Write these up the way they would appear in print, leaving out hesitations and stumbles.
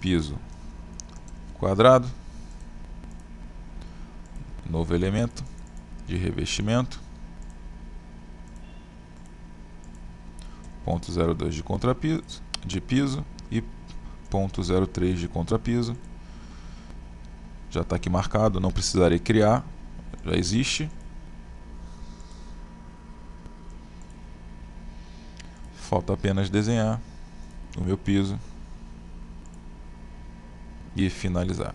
piso quadrado, novo elemento de revestimento, 0.02 de contrapiso, de piso e 0.03 de contrapiso. Já está aqui marcado, não precisarei criar, já existe. Falta apenas desenhar o meu piso e finalizar.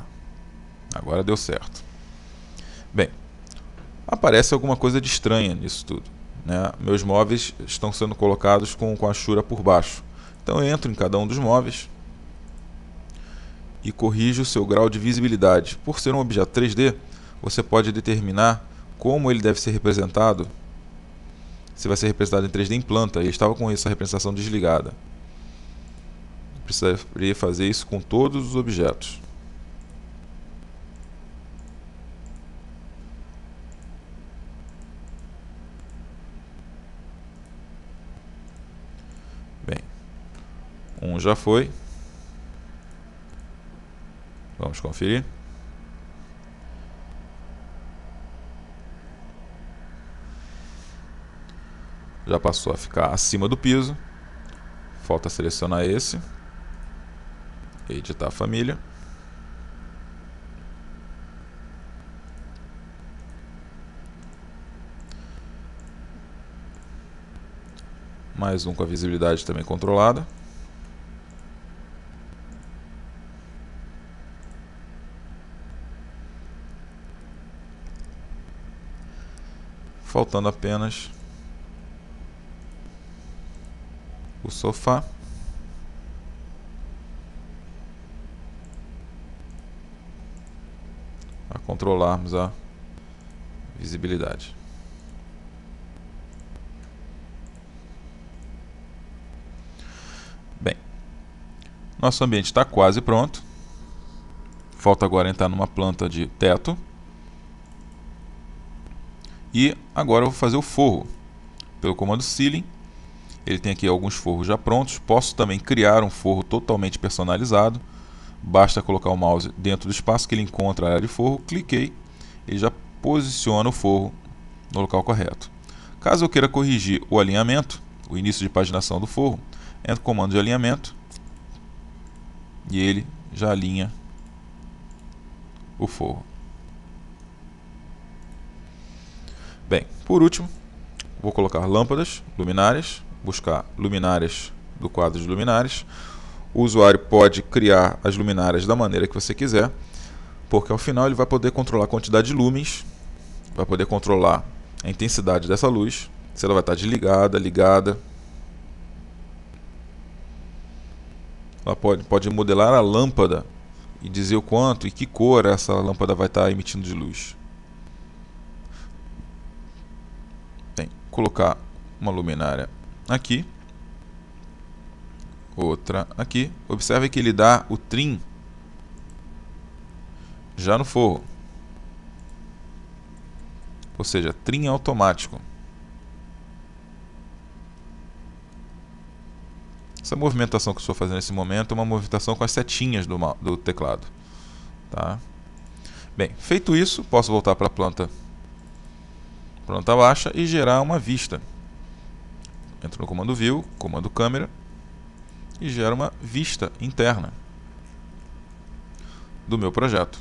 Agora deu certo. Bem, aparece alguma coisa de estranha nisso tudo, né? Meus móveis estão sendo colocados com a Ashura por baixo. Então eu entro em cada um dos móveis e corrijo o seu grau de visibilidade. Por ser um objeto 3D, você pode determinar como ele deve ser representado. Se vai ser representado em 3D em planta, e estava com essa representação desligada. Precisaria fazer isso com todos os objetos. Bem, um já foi. Vamos conferir. Já passou a ficar acima do piso. Falta selecionar esse. Editar a família. Mais um com a visibilidade também controlada. Faltando apenas o sofá. A controlarmos a visibilidade. Bem, nosso ambiente está quase pronto. Falta agora entrar numa planta de teto. E agora eu vou fazer o forro. Pelo comando Ceiling, ele tem aqui alguns forros já prontos. Posso também criar um forro totalmente personalizado. Basta colocar o mouse dentro do espaço que ele encontra a área de forro. Cliquei, ele já posiciona o forro no local correto. Caso eu queira corrigir o alinhamento, o início de paginação do forro, entro no comando de alinhamento e ele já alinha o forro. Bem, por último, vou colocar lâmpadas, luminárias, buscar luminárias do quadro de luminárias. O usuário pode criar as luminárias da maneira que você quiser, porque ao final ele vai poder controlar a quantidade de lumens, vai poder controlar a intensidade dessa luz, se ela vai estar desligada, ligada. Ela pode modelar a lâmpada e dizer o quanto e que cor essa lâmpada vai estar emitindo de luz. Tem que colocar uma luminária aqui, outra aqui. Observe que ele dá o trim já no forro, ou seja, trim automático. Essa movimentação que eu estou fazendo nesse momento é uma movimentação com as setinhas do teclado. Tá? Bem, feito isso, posso voltar para a planta baixa e gerar uma vista. Entro no comando View, comando Câmera e gero uma vista interna do meu projeto.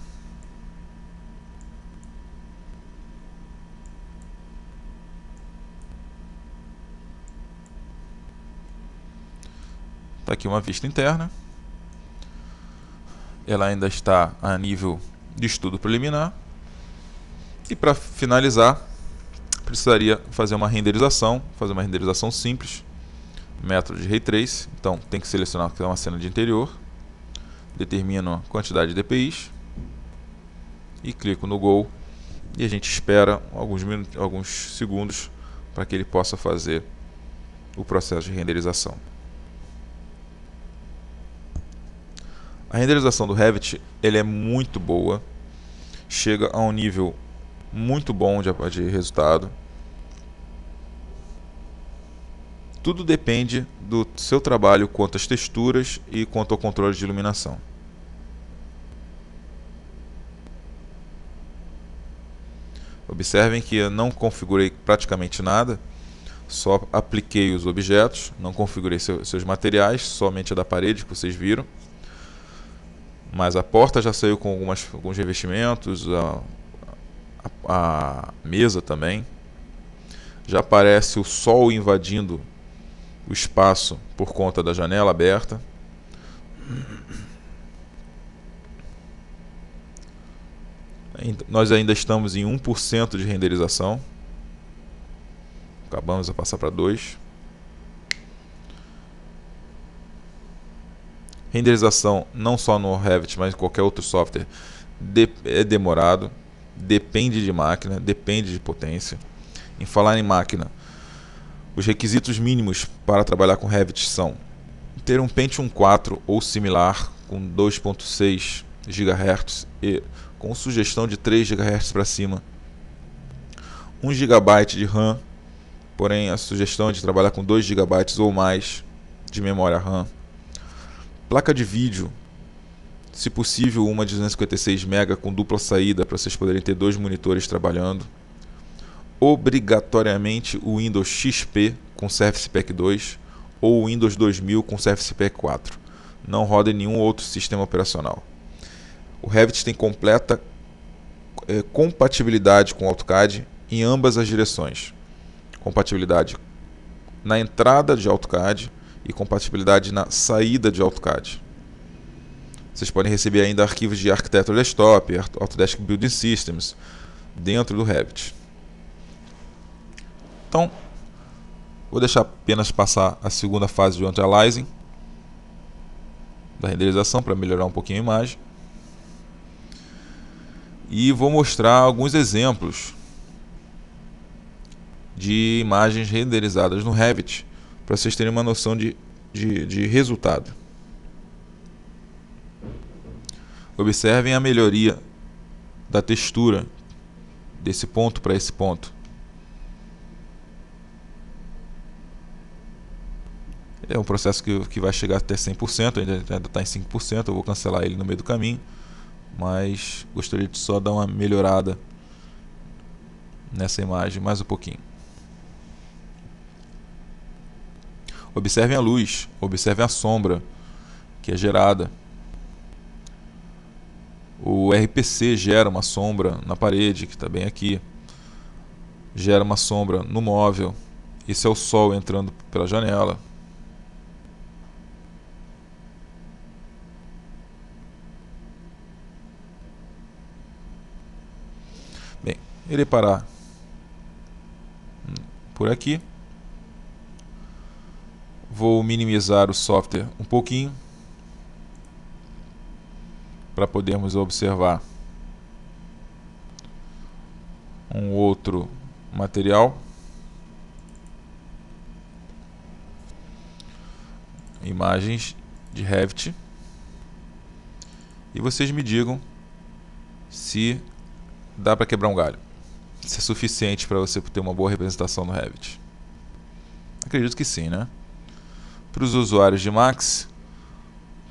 Está aqui uma vista interna. Ela ainda está a nível de estudo preliminar. E para finalizar, precisaria fazer uma renderização simples. Método de Ray Trace. Então tem que selecionar que é uma cena de interior. Determino a quantidade de DPIs. E clico no Go. E a gente espera alguns segundos para que ele possa fazer o processo de renderização. A renderização do Revit ele é muito boa, chega a um nível muito bom de resultado. Tudo depende do seu trabalho quanto às texturas e quanto ao controle de iluminação. Observem que eu não configurei praticamente nada, só apliquei os objetos, não configurei seus materiais, somente a da parede que vocês viram. Mas a porta já saiu com alguns revestimentos, a mesa também. Já aparece o sol invadindo o espaço por conta da janela aberta. Nós ainda estamos em 1% de renderização. Acabamos de passar para 2%. Renderização não só no Revit, mas em qualquer outro software é demorado, depende de máquina, depende de potência. Em falar em máquina, os requisitos mínimos para trabalhar com Revit são ter um Pentium 4 ou similar com 2.6 GHz e com sugestão de 3 GHz para cima, 1 GB de RAM, porém a sugestão é de trabalhar com 2 GB ou mais de memória RAM. Placa de vídeo, se possível uma de 256 MB com dupla saída para vocês poderem ter 2 monitores trabalhando. Obrigatoriamente o Windows XP com Surface Pack 2 ou o Windows 2000 com Surface Pack 4. Não roda em nenhum outro sistema operacional. O Revit tem completa compatibilidade com o AutoCAD em ambas as direções. Compatibilidade na entrada de AutoCAD e compatibilidade na saída de AutoCAD. Vocês podem receber ainda arquivos de Architecture Desktop, Autodesk Building Systems dentro do Revit. Então, vou deixar apenas passar a segunda fase de anti-aliasing da renderização para melhorar um pouquinho a imagem. E vou mostrar alguns exemplos de imagens renderizadas no Revit para vocês terem uma noção de resultado. Observem a melhoria da textura desse ponto para esse ponto. É um processo que vai chegar até 100%, ainda está em 5%, eu vou cancelar ele no meio do caminho, mas gostaria de só dar uma melhorada nessa imagem mais um pouquinho. Observem a luz, observem a sombra que é gerada. O RPC gera uma sombra na parede, que está bem aqui. Gera uma sombra no móvel. Esse é o sol entrando pela janela. Bem, irei parar por aqui. Vou minimizar o software um pouquinho para podermos observar um outro material. Imagens de Revit. E vocês me digam se dá para quebrar um galho. Se é suficiente para você ter uma boa representação no Revit. Acredito que sim, né? Para os usuários de Max,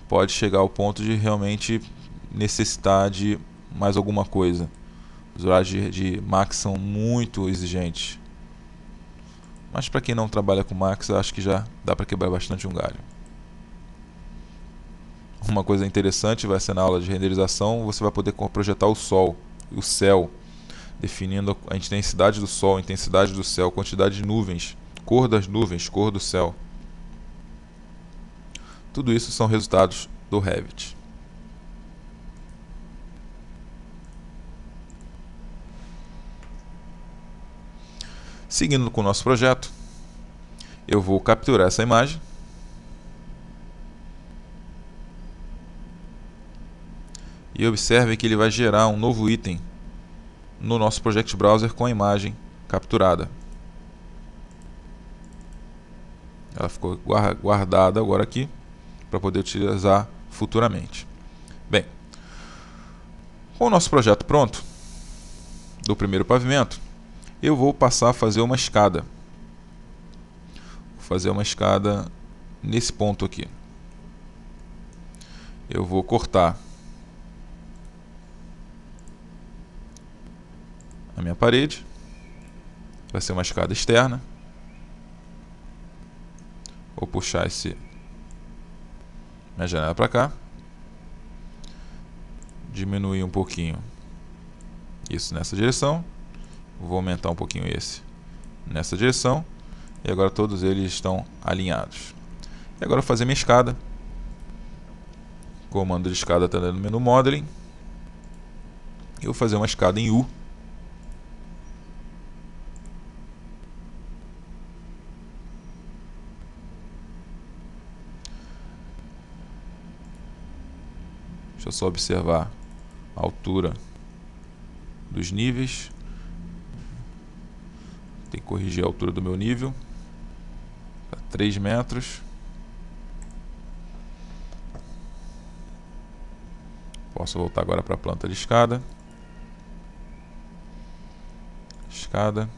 pode chegar ao ponto de realmente necessitar de mais alguma coisa. Os usuários de Max são muito exigentes. Mas para quem não trabalha com Max, eu acho que já dá para quebrar bastante um galho. Uma coisa interessante vai ser na aula de renderização, você vai poder projetar o sol, o céu, definindo a intensidade do sol, a intensidade do céu, quantidade de nuvens, cor das nuvens, cor do céu. Tudo isso são resultados do Revit. Seguindo com o nosso projeto, eu vou capturar essa imagem. E observe que ele vai gerar um novo item no nosso Project Browser com a imagem capturada. Ela ficou guardada agora aqui para poder utilizar futuramente. Bem, com o nosso projeto pronto, do primeiro pavimento, eu vou passar a fazer uma escada. Vou fazer uma escada nesse ponto aqui. Eu vou cortar a minha parede. Vai ser uma escada externa. Vou puxar minha janela para cá. Diminuir um pouquinho isso nessa direção. Vou aumentar um pouquinho esse nessa direção. E agora todos eles estão alinhados. E agora eu vou fazer minha escada. Comando de escada está no menu Modeling. Eu vou fazer uma escada em U. Deixa eu só observar a altura dos níveis. Tem que corrigir a altura do meu nível para 3 metros. Posso voltar agora para a planta de escada. Escada.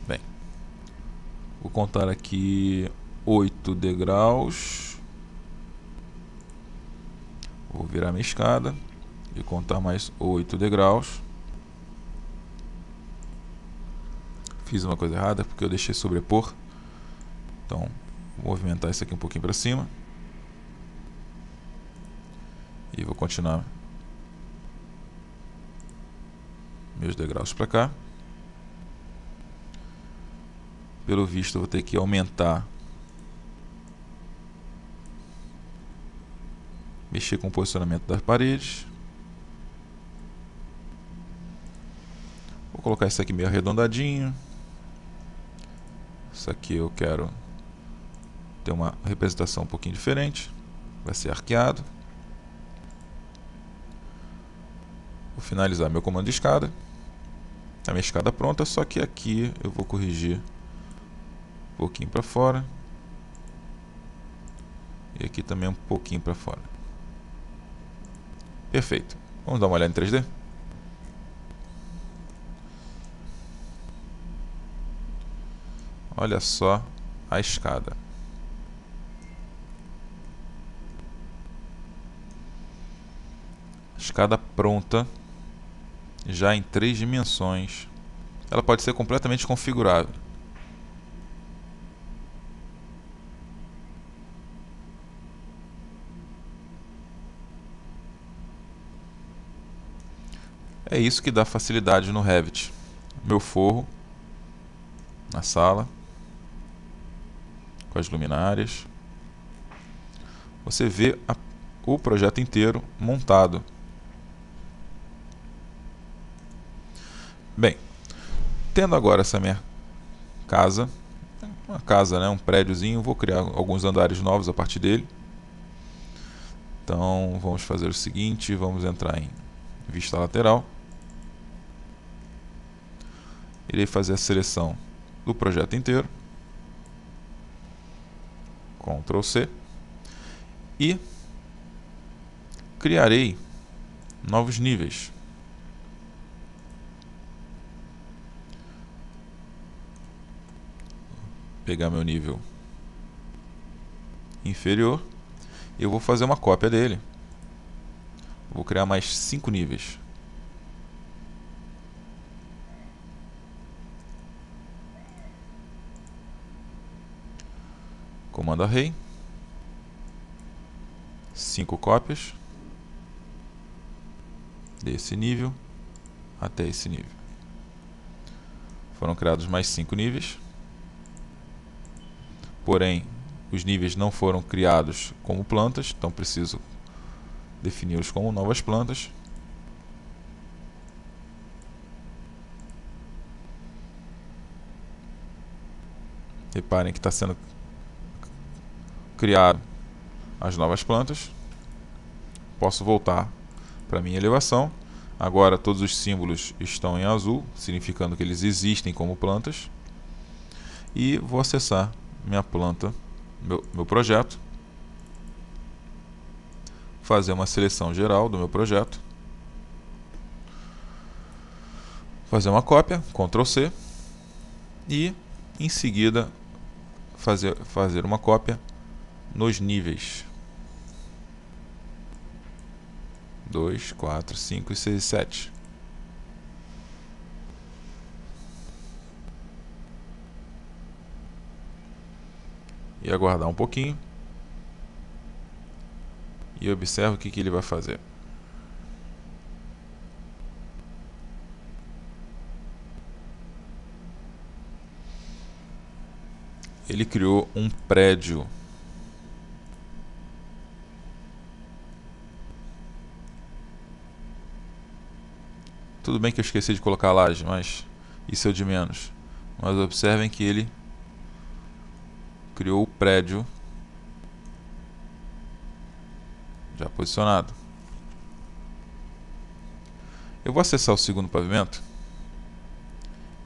Bem, vou contar aqui 8 degraus. Vou virar minha escada e contar mais 8 degraus. Fiz uma coisa errada porque eu deixei sobrepor. Então, vou movimentar isso aqui um pouquinho para cima. E vou continuar meus degraus para cá. Pelo visto, eu vou ter que aumentar, mexer com o posicionamento das paredes. Vou colocar isso aqui meio arredondadinho. Isso aqui eu quero ter uma representação um pouquinho diferente. Vai ser arqueado. Vou finalizar meu comando de escada. A minha escada pronta, só que aqui eu vou corrigir um pouquinho para fora. E aqui também um pouquinho para fora. Perfeito. Vamos dar uma olhada em 3D? Olha só a escada. Escada pronta, já em 3 dimensões. Ela pode ser completamente configurável. É isso que dá facilidade no Revit. Meu forro na sala, com as luminárias. Você vê o projeto inteiro montado. Bem, tendo agora essa minha casa, uma casa, né, um prédiozinho, vou criar alguns andares novos a partir dele. Então vamos fazer o seguinte, vamos entrar em vista lateral. Irei fazer a seleção do projeto inteiro. Ctrl C. E criarei novos níveis. Pegar meu nível inferior e eu vou fazer uma cópia dele. Vou criar mais 5 níveis. Comando Array. 5 cópias desse nível até esse nível. Foram criados mais 5 níveis. Porém, os níveis não foram criados como plantas, então preciso defini-los como novas plantas. Reparem que está sendo criado as novas plantas. Posso voltar para a minha elevação. Agora todos os símbolos estão em azul, significando que eles existem como plantas. E vou acessar minha planta, meu projeto. Fazer uma seleção geral do meu projeto. Fazer uma cópia, Ctrl C. E Em seguida, fazer uma cópia nos níveis 2, 4, 5, 6 e 7. E aguardar um pouquinho. E observa o que ele vai fazer. Ele criou um prédio. Tudo bem que eu esqueci de colocar a laje, mas isso é o de menos. Mas observem que ele criou o prédio já posicionado. Eu vou acessar o segundo pavimento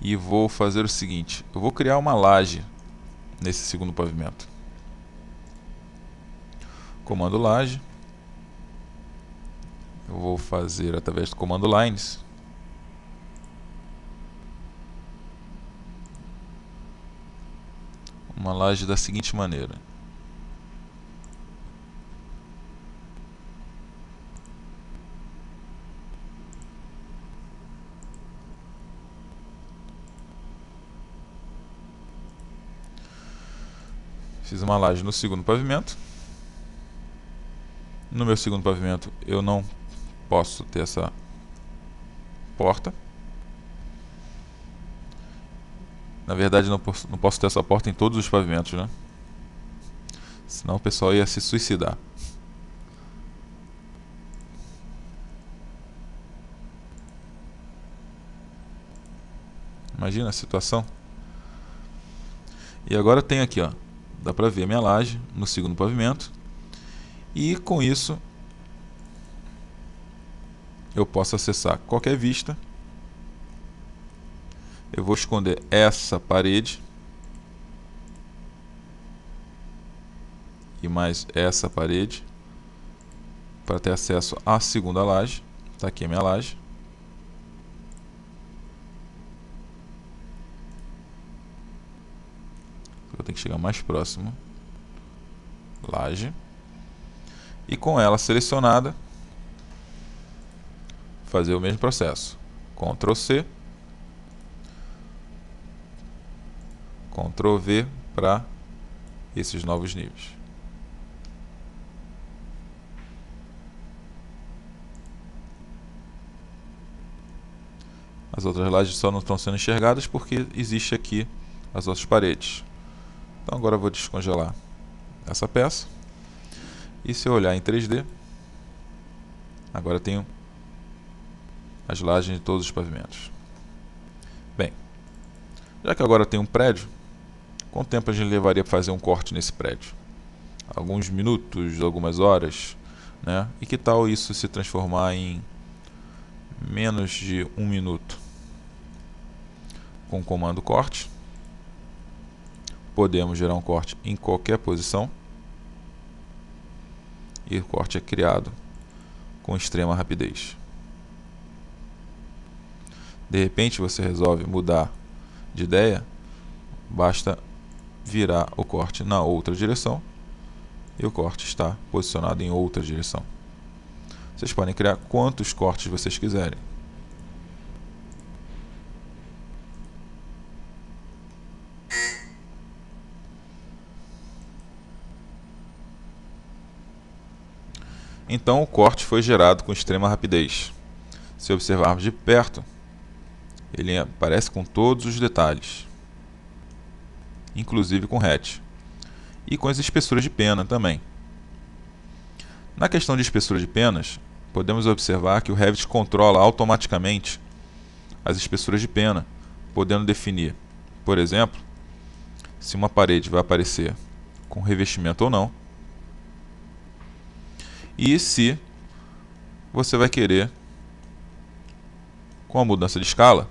e vou fazer o seguinte: eu vou criar uma laje nesse segundo pavimento. Comando laje. Eu vou fazer através do comando lines. Uma laje da seguinte maneira. Fiz uma laje no segundo pavimento. No meu segundo pavimento eu não posso ter essa porta. Na verdade, não posso ter essa porta em todos os pavimentos, né? Senão o pessoal ia se suicidar. Imagina a situação. E agora eu tenho aqui, ó, dá pra ver a minha laje no segundo pavimento. E com isso eu posso acessar qualquer vista. Eu vou esconder essa parede e mais essa parede para ter acesso à segunda laje. Está aqui a minha laje. Eu tenho que chegar mais próximo. Laje. E com ela selecionada, fazer o mesmo processo. Ctrl C, Ctrl V para esses novos níveis. As outras lajes só não estão sendo enxergadas porque existe aqui as outras paredes. Então agora eu vou descongelar essa peça. E se eu olhar em 3D, agora tenho as lajes de todos os pavimentos. Bem, já que agora tem um prédio, quanto tempo a gente levaria para fazer um corte nesse prédio? Alguns minutos, algumas horas, né? E que tal isso se transformar em menos de 1 minuto? Com o comando corte, podemos gerar um corte em qualquer posição. E o corte é criado com extrema rapidez. De repente você resolve mudar de ideia, basta virar o corte na outra direção e o corte está posicionado em outra direção. Vocês podem criar quantos cortes vocês quiserem. Então o corte foi gerado com extrema rapidez. Se observarmos de perto, ele aparece com todos os detalhes, inclusive com hatch. E com as espessuras de pena também. Na questão de espessura de penas, podemos observar que o Revit controla automaticamente as espessuras de pena, podendo definir, por exemplo, se uma parede vai aparecer com revestimento ou não, e se você vai querer, com a mudança de escala,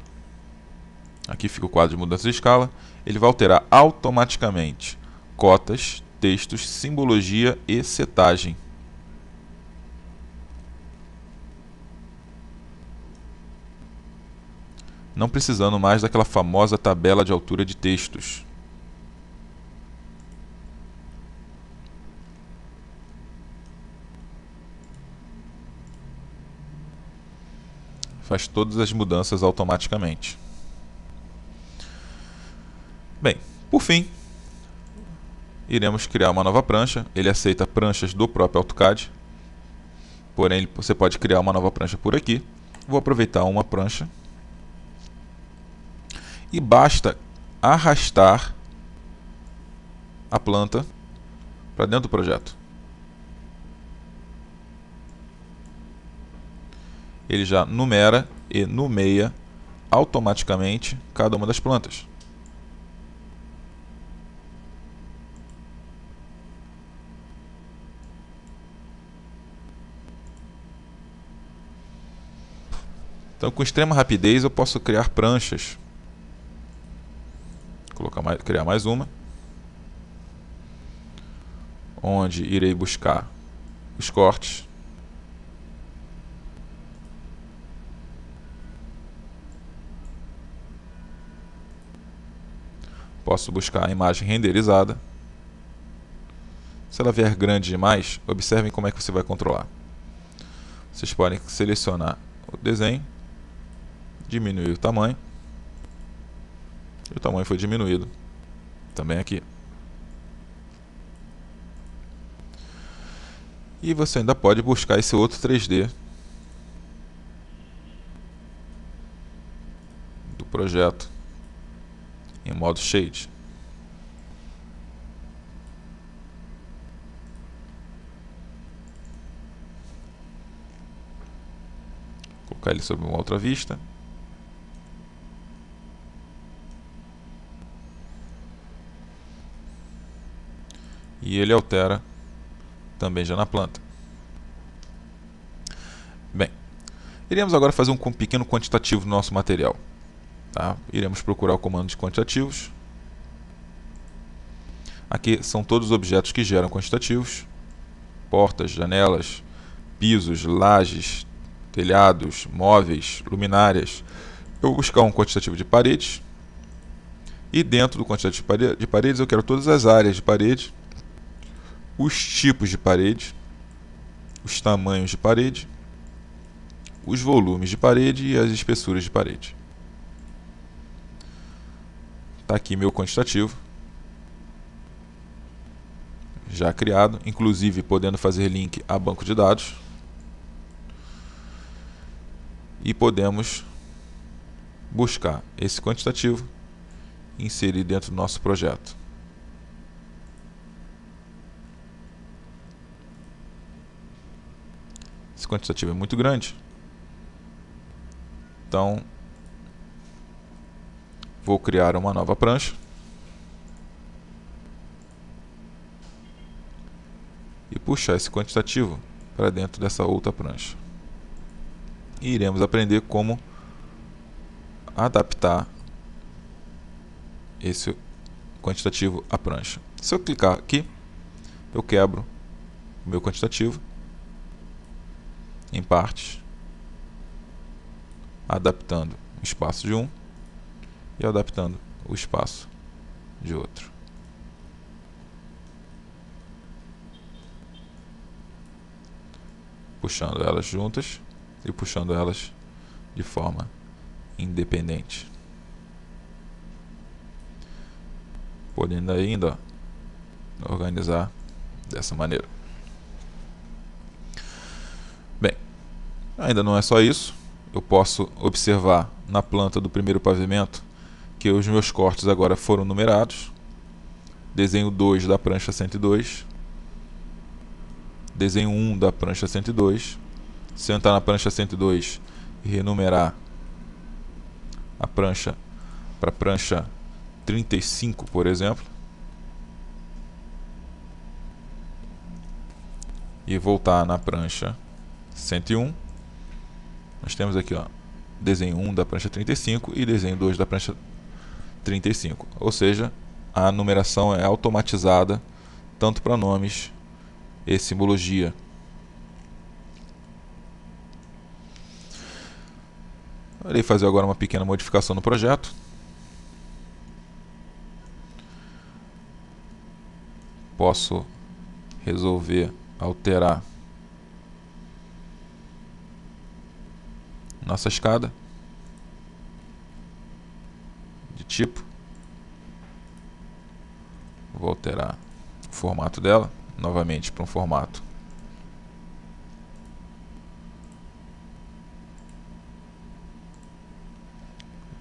aqui fica o quadro de mudança de escala, ele vai alterar automaticamente cotas, textos, simbologia e setagem. Não precisando mais daquela famosa tabela de altura de textos. faz todas as mudanças automaticamente. Bem, por fim, iremos criar uma nova prancha. Ele aceita pranchas do próprio AutoCAD, porém você pode criar uma nova prancha por aqui. Vou aproveitar uma prancha e basta arrastar a planta para dentro do projeto. Ele já numera e nomeia automaticamente cada uma das plantas. Então, com extrema rapidez, eu posso criar pranchas. Criar mais uma, onde irei buscar os cortes. Posso buscar a imagem renderizada. Se ela vier grande demais, observem como é que você vai controlar. Vocês podem selecionar o desenho, diminuir o tamanho. E o tamanho foi diminuído também aqui. E você ainda pode buscar esse outro 3D do projeto em modo Shade. Colocar ele sobre uma outra vista. E ele altera também já na planta. Bem, iremos agora fazer um pequeno quantitativo do nosso material. Tá? Iremos procurar o comando de quantitativos. Aqui são todos os objetos que geram quantitativos: portas, janelas, pisos, lajes, telhados, móveis, luminárias. Eu vou buscar um quantitativo de paredes. E dentro do quantitativo de paredes eu quero todas as áreas de parede, os tipos de parede, os tamanhos de parede, os volumes de parede e as espessuras de parede. Está aqui meu quantitativo, já criado, inclusive podendo fazer link a banco de dados. E podemos buscar esse quantitativo e inserir dentro do nosso projeto. Esse quantitativo é muito grande, então vou criar uma nova prancha e puxar esse quantitativo para dentro dessa outra prancha. E iremos aprender como adaptar esse quantitativo à prancha. Se eu clicar aqui, eu quebro o meu quantitativo em partes, adaptando o espaço de um e adaptando o espaço de outro. Puxando elas juntas e puxando elas de forma independente. Podendo ainda organizar dessa maneira. Bem, ainda não é só isso. Eu posso observar na planta do primeiro pavimento que os meus cortes agora foram numerados. Desenho 2 da prancha 102. Desenho 1 da prancha 102. Se eu entrar na prancha 102 e renumerar a prancha para a prancha 35, por exemplo, e voltar na prancha 101, nós temos aqui, ó, desenho 1 da prancha 35 e desenho 2 da prancha 35. Ou seja, a numeração é automatizada tanto para nomes e simbologia. Irei fazer agora uma pequena modificação no projeto. Posso resolver alterar nossa escada de tipo. Vou alterar o formato dela novamente para um formato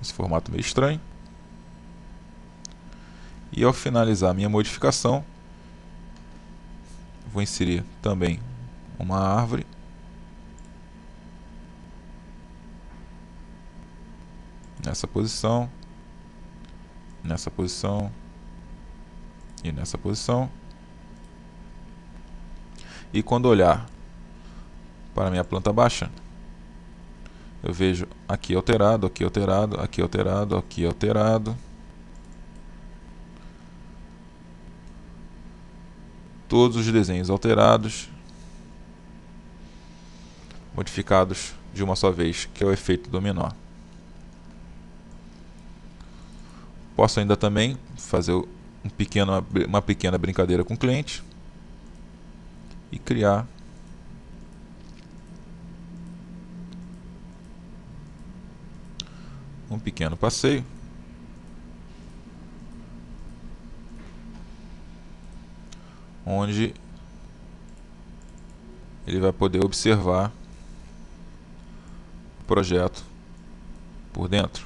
esse formato meio estranho. E ao finalizar minha modificação, vou inserir também uma árvore nessa posição e nessa posição. E quando olhar para a minha planta baixa, eu vejo aqui alterado, aqui alterado, aqui alterado, aqui alterado. Todos os desenhos alterados, modificados de uma só vez, que é o efeito dominó. Posso ainda também fazer uma pequena brincadeira com o cliente e criar um pequeno passeio onde ele vai poder observar o projeto por dentro.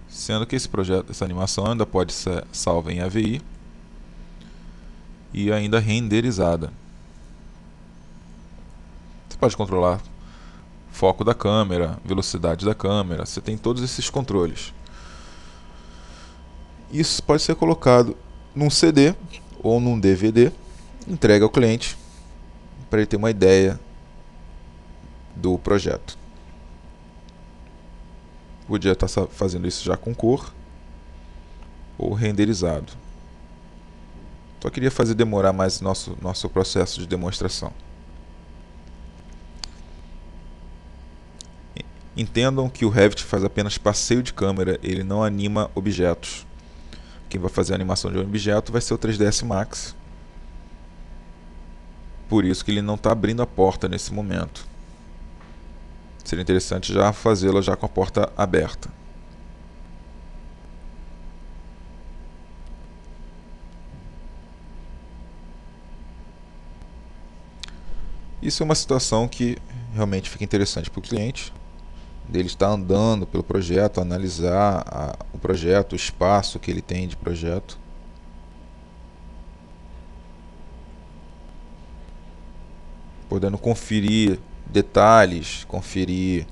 Sendo que essa animação ainda pode ser salva em AVI e ainda renderizada. Você pode controlar foco da câmera, velocidade da câmera, você tem todos esses controles. Isso pode ser colocado num CD ou num DVD, entregue ao cliente para ele ter uma ideia do projeto. Podia estar fazendo isso já com cor ou renderizado. Só queria fazer demorar mais nosso processo de demonstração. Entendam que o Revit faz apenas passeio de câmera, ele não anima objetos. Quem vai fazer a animação de um objeto vai ser o 3ds Max. Por isso que ele não está abrindo a porta nesse momento. Seria interessante já fazê-la já com a porta aberta. Isso é uma situação que realmente fica interessante para o cliente. Ele está andando pelo projeto, analisar o projeto, o espaço que ele tem de projeto. Podendo conferir detalhes, conferir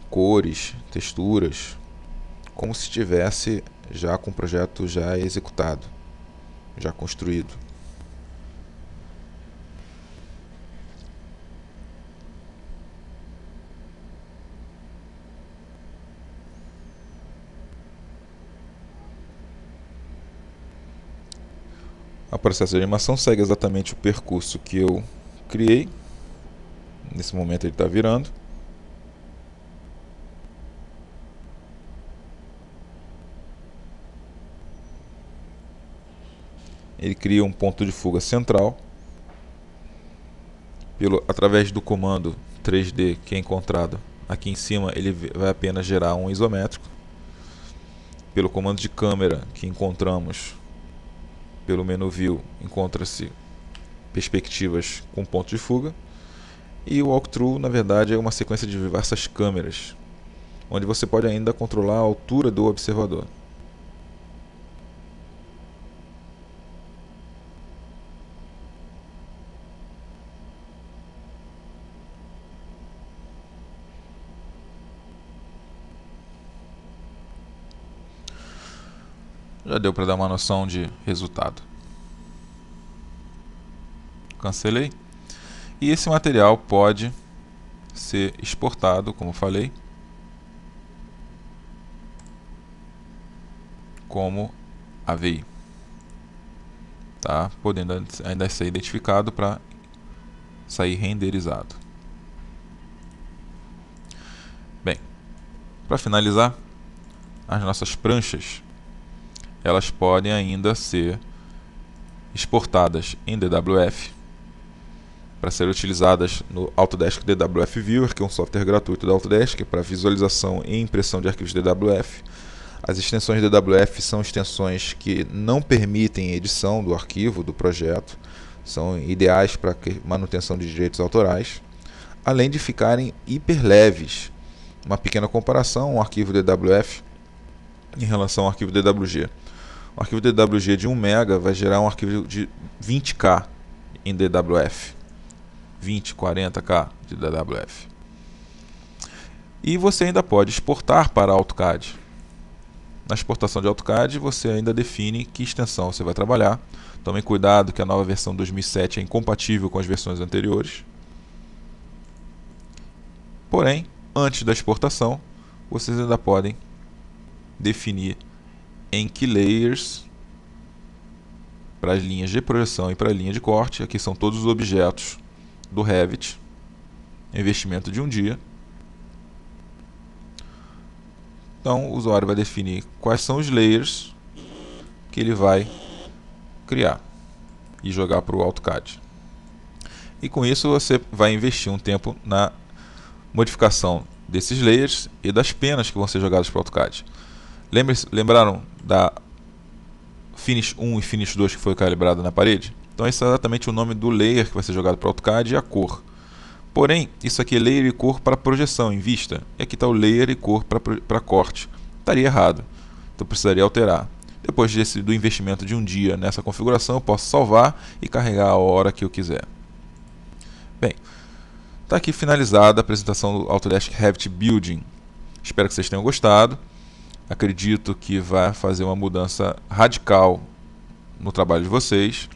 cores, texturas, como se estivesse já com o projeto já executado, já construído. O processo de animação segue exatamente o percurso que eu criei. Nesse momento ele está virando. Ele cria um ponto de fuga central. Através do comando 3D que é encontrado aqui em cima, ele vai apenas gerar um isométrico. Pelo comando de câmera que encontramos pelo menu View, encontra-se perspectivas com ponto de fuga. E o walkthrough, na verdade, é uma sequência de diversas câmeras, onde você pode ainda controlar a altura do observador. Já deu para dar uma noção de resultado. Cancelei. E esse material pode ser exportado, como falei, como AVI. Tá? Podendo ainda ser identificado para sair renderizado. Bem, para finalizar, as nossas pranchas elas podem ainda ser exportadas em DWF para serem utilizadas no Autodesk DWF Viewer, que é um software gratuito da Autodesk para visualização e impressão de arquivos DWF. As extensões DWF são extensões que não permitem edição do arquivo, do projeto, são ideais para manutenção de direitos autorais, além de ficarem hiper leves. Uma pequena comparação, um arquivo DWF em relação ao arquivo DWG. Um arquivo DWG de 1 MB vai gerar um arquivo de 20K em DWF. 20, 40K de DWF. E você ainda pode exportar para AutoCAD. Na exportação de AutoCAD você ainda define que extensão você vai trabalhar. Tomem cuidado que a nova versão 2007 é incompatível com as versões anteriores. Porém, antes da exportação, vocês ainda podem definir em que layers, para as linhas de projeção e para a linha de corte, aqui são todos os objetos do Revit, investimento de um dia. Então o usuário vai definir quais são os layers que ele vai criar e jogar para o AutoCAD. E com isso você vai investir um tempo na modificação desses layers e das penas que vão ser jogadas para o AutoCAD. Lembraram da Finish 1 e Finish 2 que foi calibrado na parede? Então esse é exatamente o nome do layer que vai ser jogado para o AutoCAD e a cor. Porém, isso aqui é layer e cor para projeção em vista. E aqui está o layer e cor para corte. Estaria errado. Então precisaria alterar. Depois do investimento de um dia nessa configuração, eu posso salvar e carregar a hora que eu quiser. Bem, está aqui finalizada a apresentação do Autodesk Revit Building. Espero que vocês tenham gostado. Acredito que vai fazer uma mudança radical no trabalho de vocês,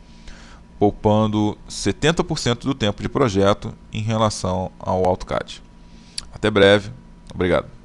poupando 70% do tempo de projeto em relação ao AutoCAD. Até breve. Obrigado.